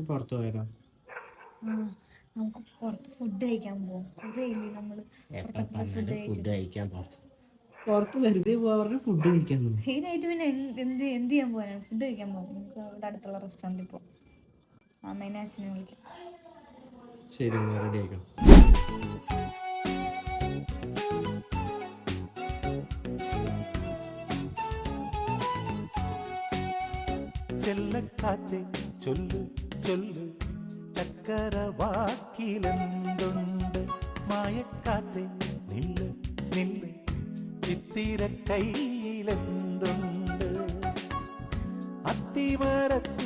പുറത്ത് പോയാലോ? നമുക്ക് പുറത്ത് ഫുഡ് കഴിക്കാൻ പോവാം. കുറേ ഇല്ലേ നമ്മള് ഫുഡ് കഴിക്കാൻ പുറത്ത് വെറുതെ പോവാ പറഞ്ഞ ഫുഡ് കഴിക്കാൻ പോകും. മെയിനായിട്ട് പിന്നെ എന്ത് ചെയ്യാൻ പോകാനാണ്? ഫുഡ് കഴിക്കാൻ പോകും. നമുക്ക് ഇവിടെ അടുത്തുള്ള റെസ്റ്റോറൻറ്റിൽ പോകും. അമ്മേനെ അച്ഛനെ വിളിക്കാം. ശരി, റെഡി ആയിക്കോ. ചെല്ലക്കാത്തെ ചൊല്ലു ചൊല്ലു ചക്കരവാക്കിലെന്തുണ്ട്, മായക്കാത്തെ നില്ല് നില്ല് ചിത്തിര കയ്യിലെന്തുണ്ട്, അത്തിമരത്തിൽ